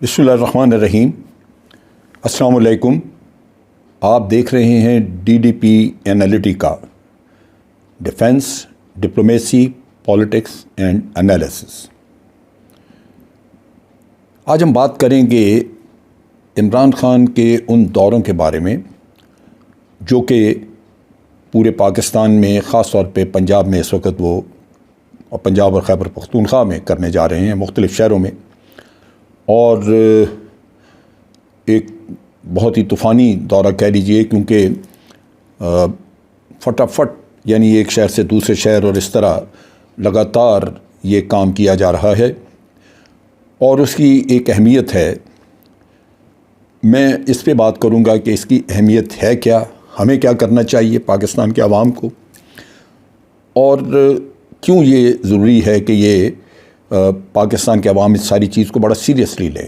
بسم اللہ الرحمن الرحیم۔ السلام علیکم۔ آپ دیکھ رہے ہیں DDP Analytica, defence, diplomacy, politics and analysis. آج ہم بات کریں گے عمران خان کے ان دوروں کے بارے میں جو کہ پورے پاکستان میں، خاص طور پہ پنجاب میں اس وقت وہ پنجاب اور خیبر پختونخوا میں کرنے جا رہے ہیں، مختلف شہروں میں، اور ایک بہت ہی طوفانی دورہ کہہ لیجئے، کیونکہ فٹافٹ یعنی ایک شہر سے دوسرے شہر اور اس طرح لگاتار یہ کام کیا جا رہا ہے، اور اس کی ایک اہمیت ہے۔ میں اس پہ بات کروں گا کہ اس کی اہمیت ہے کیا، ہمیں کیا کرنا چاہیے پاکستان کے عوام کو، اور کیوں یہ ضروری ہے کہ یہ پاکستان کے عوام اس ساری چیز کو بڑا سیریسلی لیں۔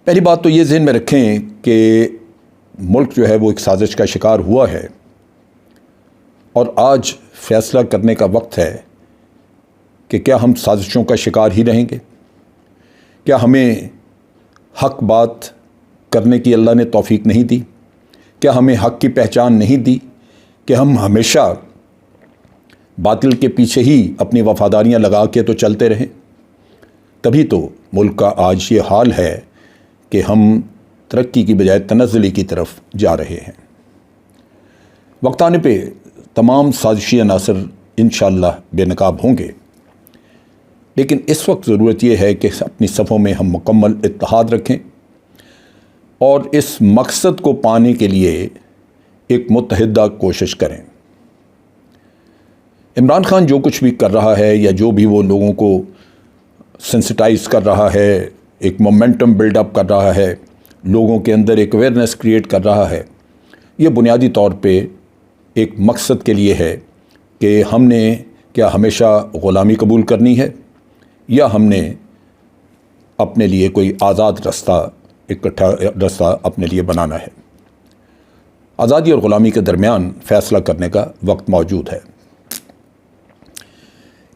پہلی بات تو یہ ذہن میں رکھیں کہ ملک جو ہے وہ ایک سازش کا شکار ہوا ہے، اور آج فیصلہ کرنے کا وقت ہے کہ کیا ہم سازشوں کا شکار ہی رہیں گے، کیا ہمیں حق بات کرنے کی اللہ نے توفیق نہیں دی، کیا ہمیں حق کی پہچان نہیں دی کہ ہم ہمیشہ باطل کے پیچھے ہی اپنی وفاداریاں لگا کے تو چلتے رہیں۔ تبھی تو ملک کا آج یہ حال ہے کہ ہم ترقی کی بجائے تنزلی کی طرف جا رہے ہیں۔ وقت آنے پہ تمام سازشی عناصر انشاءاللہ بے نقاب ہوں گے، لیکن اس وقت ضرورت یہ ہے کہ اپنی صفوں میں ہم مکمل اتحاد رکھیں اور اس مقصد کو پانے کے لیے ایک متحدہ کوشش کریں۔ عمران خان جو کچھ بھی کر رہا ہے، یا جو بھی وہ لوگوں کو سینسٹائز کر رہا ہے، ایک مومنٹم بلڈ اپ کر رہا ہے، لوگوں کے اندر ایک اویئرنیس کریٹ کر رہا ہے، یہ بنیادی طور پہ ایک مقصد کے لیے ہے کہ ہم نے کیا ہمیشہ غلامی قبول کرنی ہے، یا ہم نے اپنے لیے کوئی آزاد رستہ، اکٹھا رستہ اپنے لیے بنانا ہے۔ آزادی اور غلامی کے درمیان فیصلہ کرنے کا وقت موجود ہے۔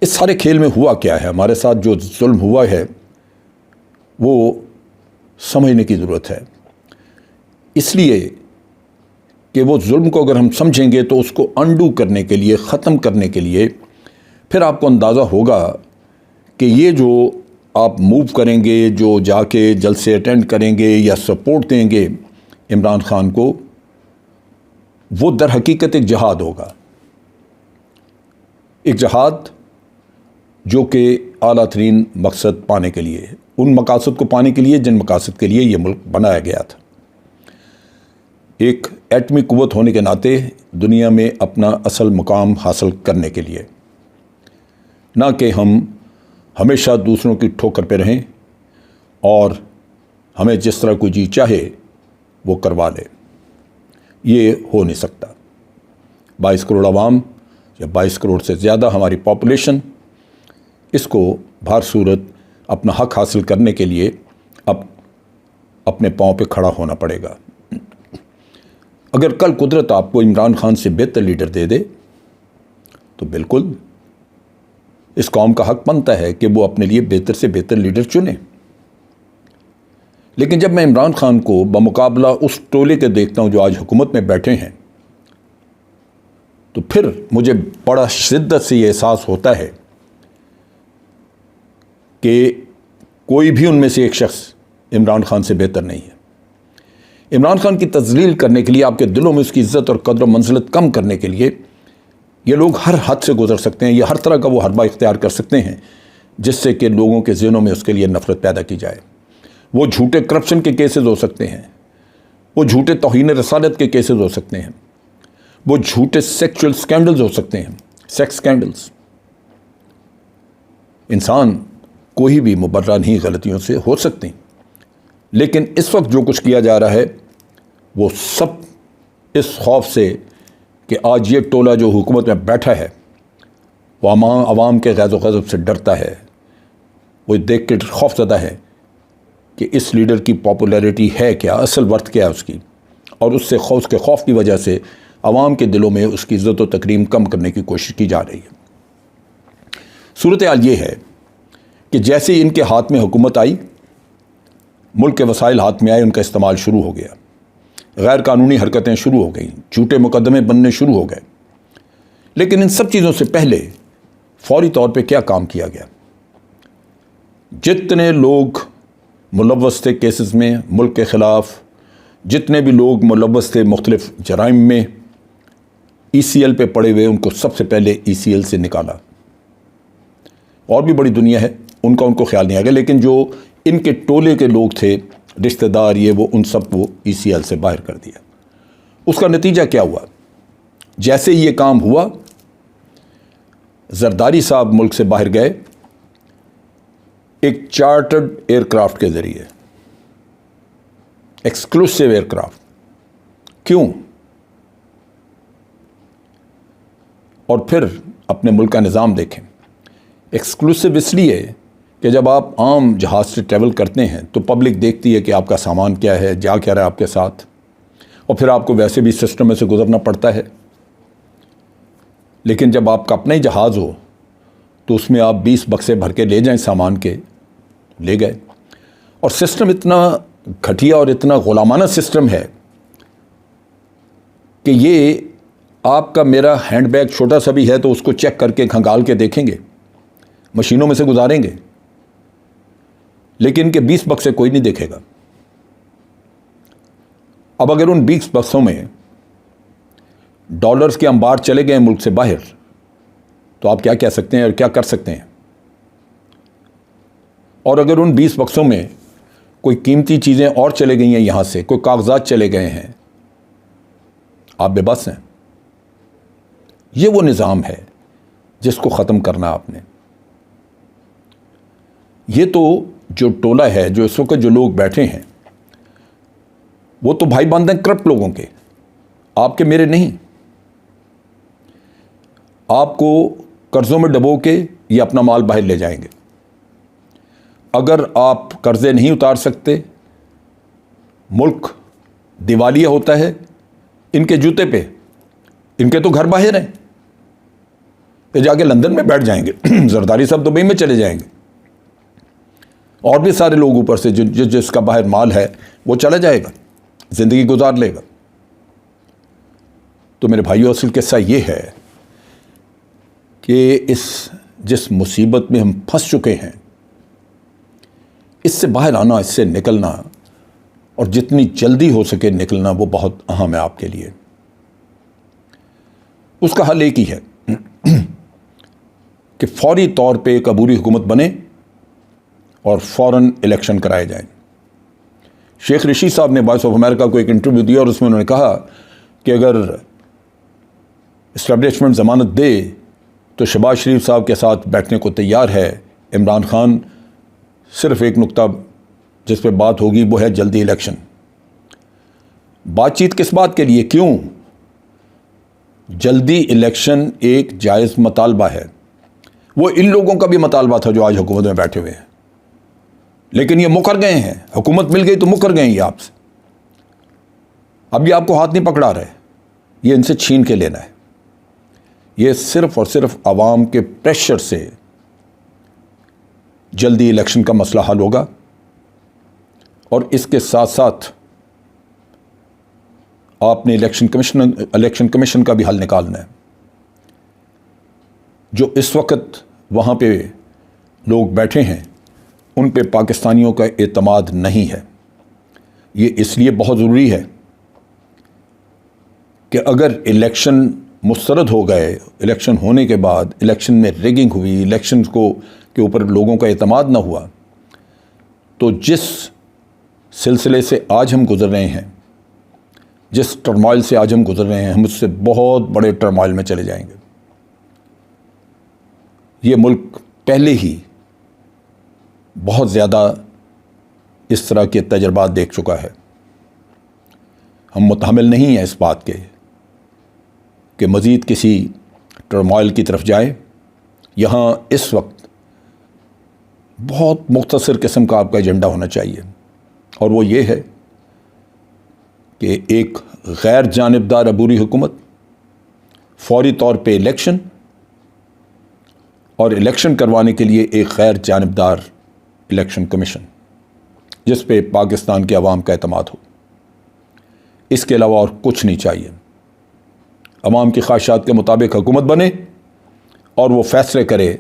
اس سارے کھیل میں ہوا کیا ہے، ہمارے ساتھ جو ظلم ہوا ہے وہ سمجھنے کی ضرورت ہے، اس لیے کہ وہ ظلم کو اگر ہم سمجھیں گے تو اس کو انڈو کرنے کے لیے، ختم کرنے کے لیے، پھر آپ کو اندازہ ہوگا کہ یہ جو آپ موو کریں گے، جو جا کے جلسے اٹینڈ کریں گے یا سپورٹ دیں گے عمران خان کو، وہ در حقیقت ایک جہاد ہوگا، ایک جہاد جو کہ اعلیٰ ترین مقصد پانے کے لیے، ان مقاصد کو پانے کے لیے جن مقاصد کے لیے یہ ملک بنایا گیا تھا۔ ایک ایٹمی قوت ہونے کے ناطے دنیا میں اپنا اصل مقام حاصل کرنے کے لیے، نہ کہ ہم ہمیشہ دوسروں کی ٹھوکر پہ رہیں اور ہمیں جس طرح کوئی جی چاہے وہ کروا لے۔ یہ ہو نہیں سکتا۔ 22 کروڑ عوام یا 22 کروڑ سے زیادہ ہماری پاپولیشن، اس کو بہر صورت اپنا حق حاصل کرنے کے لیے اب اپنے پاؤں پہ کھڑا ہونا پڑے گا۔ اگر کل قدرت آپ کو عمران خان سے بہتر لیڈر دے دے تو بالکل اس قوم کا حق بنتا ہے کہ وہ اپنے لیے بہتر سے بہتر لیڈر چنے۔ لیکن جب میں عمران خان کو بمقابلہ اس ٹولے کے دیکھتا ہوں جو آج حکومت میں بیٹھے ہیں، تو پھر مجھے بڑا شدت سے یہ احساس ہوتا ہے کہ کوئی بھی ان میں سے ایک شخص عمران خان سے بہتر نہیں ہے۔ عمران خان کی تذلیل کرنے کے لیے، آپ کے دلوں میں اس کی عزت اور قدر و منزلت کم کرنے کے لیے، یہ لوگ ہر حد سے گزر سکتے ہیں، یہ ہر طرح کا وہ حربہ اختیار کر سکتے ہیں جس سے کہ لوگوں کے ذہنوں میں اس کے لیے نفرت پیدا کی جائے۔ وہ جھوٹے کرپشن کے کیسز ہو سکتے ہیں، وہ جھوٹے توہین رسالت کے کیسز ہو سکتے ہیں، وہ جھوٹے سیکچول سکینڈلز ہو سکتے ہیں، سیکس سکینڈلز۔ انسان کوئی بھی مبرہ نہیں غلطیوں سے ہو سکتی، لیکن اس وقت جو کچھ کیا جا رہا ہے وہ سب اس خوف سے کہ آج یہ ٹولہ جو حکومت میں بیٹھا ہے وہ عوام کے غیظ و غضب سے ڈرتا ہے، وہ دیکھ کے خوف زدہ ہے کہ اس لیڈر کی پاپولیرٹی ہے کیا، اصل ورتھ کیا ہے اس کی، اور اس سے اس کے خوف کی وجہ سے عوام کے دلوں میں اس کی عزت و تکریم کم کرنے کی کوشش کی جا رہی ہے۔ صورتحال یہ ہے کہ جیسے ان کے ہاتھ میں حکومت آئی ملک کے وسائل ہاتھ میں آئے، ان کا استعمال شروع ہو گیا، غیر قانونی حرکتیں شروع ہو گئیں، جھوٹے مقدمے بننے شروع ہو گئے۔ لیکن ان سب چیزوں سے پہلے فوری طور پہ کیا کام کیا گیا؟ جتنے لوگ ملوث تھے کیسز میں ملک کے خلاف، جتنے بھی لوگ ملوث تھے مختلف جرائم میں، ای سی ایل پہ پڑے ہوئے، ان کو سب سے پہلے ای سی ایل سے نکالا۔ اور بھی بڑی دنیا ہے، ان کو خیال نہیں آ گیا، لیکن جو ان کے ٹولے کے لوگ تھے، رشتہ دار، یہ وہ، ان سب کو ای سی ایل سے باہر کر دیا۔ اس کا نتیجہ کیا ہوا؟ جیسے ہی یہ کام ہوا، زرداری صاحب ملک سے باہر گئے ایک چارٹرڈ ایئر کرافٹ کے ذریعے، ایکسکلوسیو ایئر کرافٹ۔ کیوں؟ اور پھر اپنے ملک کا نظام دیکھیں، ایکسکلوسیو اس لیے کہ جب آپ عام جہاز سے ٹریول کرتے ہیں تو پبلک دیکھتی ہے کہ آپ کا سامان کیا ہے، جا کیا رہا ہے آپ کے ساتھ، اور پھر آپ کو ویسے بھی سسٹم میں سے گزرنا پڑتا ہے۔ لیکن جب آپ کا اپنا ہی جہاز ہو تو اس میں آپ 20 بکسے بھر کے لے جائیں سامان کے، لے گئے۔ اور سسٹم اتنا گھٹیا اور اتنا غلامانہ سسٹم ہے کہ یہ آپ کا میرا ہینڈ بیگ چھوٹا سا بھی ہے تو اس کو چیک کر کے کھنگال کے دیکھیں گے، مشینوں میں سے گزاریں گے، لیکن ان کے 20 بکسے کوئی نہیں دیکھے گا۔ اب اگر ان 20 بکسوں میں ڈالرز کے انبار چلے گئے ملک سے باہر تو آپ کیا کہہ سکتے ہیں اور کیا کر سکتے ہیں؟ اور اگر ان 20 بکسوں میں کوئی قیمتی چیزیں اور چلے گئی ہیں، یہاں سے کوئی کاغذات چلے گئے ہیں، آپ بے بس ہیں۔ یہ وہ نظام ہے جس کو ختم کرنا آپ نے۔ یہ تو جو ٹولہ ہے، جو اس وقت جو لوگ بیٹھے ہیں، وہ تو بھائی بند ہیں کرپٹ لوگوں کے، آپ کے میرے نہیں۔ آپ کو قرضوں میں ڈبو کے یہ اپنا مال باہر لے جائیں گے۔ اگر آپ قرضے نہیں اتار سکتے، ملک دیوالیہ ہوتا ہے ان کے جوتے پہ، ان کے تو گھر باہر ہیں، پہ جا کے لندن میں بیٹھ جائیں گے، زرداری صاحب دبئی میں چلے جائیں گے، اور بھی سارے لوگ اوپر سے جس کا باہر مال ہے وہ چلا جائے گا، زندگی گزار لے گا۔ تو میرے بھائیو، اصل قصہ یہ ہے کہ جس مصیبت میں ہم پھنس چکے ہیں، اس سے باہر آنا، اس سے نکلنا، اور جتنی جلدی ہو سکے نکلنا، وہ بہت اہم ہے آپ کے لیے۔ اس کا حل ایک ہی ہے کہ فوری طور پہ ایک عبوری حکومت بنے اور فوراً الیکشن کرائے جائیں۔ شیخ رشید صاحب نے وائس آف امریکہ کو ایک انٹرویو دیا اور اس میں انہوں نے کہا کہ اگر اسٹیبلشمنٹ ضمانت دے تو شہباز شریف صاحب کے ساتھ بیٹھنے کو تیار ہے۔ عمران خان صرف ایک نقطہ جس پہ بات ہوگی وہ ہے جلدی الیکشن۔ بات چیت کس بات کے لیے؟ کیوں؟ جلدی الیکشن ایک جائز مطالبہ ہے، وہ ان لوگوں کا بھی مطالبہ تھا جو آج حکومت میں بیٹھے ہوئے ہیں، لیکن یہ مکر گئے ہیں، حکومت مل گئی تو مکر گئے ہیں یہ آپ سے۔ اب یہ آپ کو ہاتھ نہیں پکڑا رہے، یہ ان سے چھین کے لینا ہے۔ یہ صرف اور صرف عوام کے پریشر سے جلدی الیکشن کا مسئلہ حل ہوگا، اور اس کے ساتھ ساتھ آپ نے الیکشن کمیشن کا بھی حل نکالنا ہے۔ جو اس وقت وہاں پہ لوگ بیٹھے ہیں ان پہ پاکستانیوں کا اعتماد نہیں ہے۔ یہ اس لیے بہت ضروری ہے کہ اگر الیکشن مسترد ہو گئے، الیکشن ہونے کے بعد الیکشن میں ریگنگ ہوئی، الیکشن کے اوپر لوگوں کا اعتماد نہ ہوا، تو جس سلسلے سے آج ہم گزر رہے ہیں، جس ٹرمائل سے آج ہم گزر رہے ہیں، ہم اس سے بہت بڑے ٹرمائل میں چلے جائیں گے۔ یہ ملک پہلے ہی بہت زیادہ اس طرح کے تجربات دیکھ چکا ہے۔ ہم متحمل نہیں ہیں اس بات کے کہ مزید کسی ٹرمائل کی طرف جائے۔ یہاں اس وقت بہت مختصر قسم کا آپ کا ایجنڈا ہونا چاہیے، اور وہ یہ ہے کہ ایک غیر جانبدار عبوری حکومت، فوری طور پہ الیکشن، اور الیکشن کروانے کے لیے ایک غیر جانبدار الیکشن کمیشن۔ جس پہ پاکستان کے عوام کا اعتماد ہو۔ اس کے علاوہ اور کچھ نہیں چاہیے۔ عوام کی خواہشات کے مطابق حکومت بنے اور وہ فیصلے کرے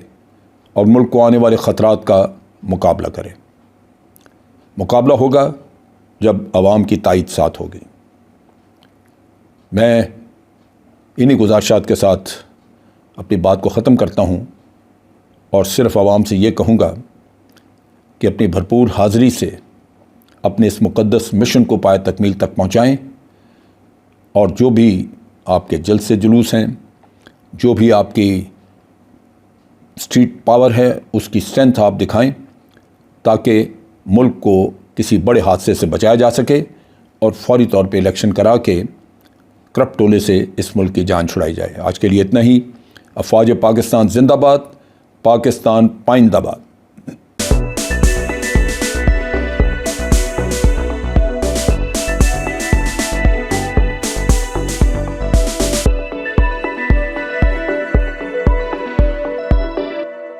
اور ملک کو آنے والے خطرات کا مقابلہ کرے۔ مقابلہ ہوگا جب عوام کی تائید ساتھ ہوگی۔ میں انہی گزارشات کے ساتھ اپنی بات کو ختم کرتا ہوں اور صرف عوام سے یہ کہوں گا کہ اپنی بھرپور حاضری سے اپنے اس مقدس مشن کو پائے تکمیل تک پہنچائیں، اور جو بھی آپ کے جلسے جلوس ہیں، جو بھی آپ کی اسٹریٹ پاور ہے، اس کی اسٹرینتھ آپ دکھائیں تاکہ ملک کو کسی بڑے حادثے سے بچایا جا سکے اور فوری طور پہ الیکشن کرا کے کرپٹ ٹولے سے اس ملک کی جان چھڑائی جائے۔ آج کے لیے اتنا ہی۔ افواج پاکستان زندہ باد، پاکستان پائندہ باد۔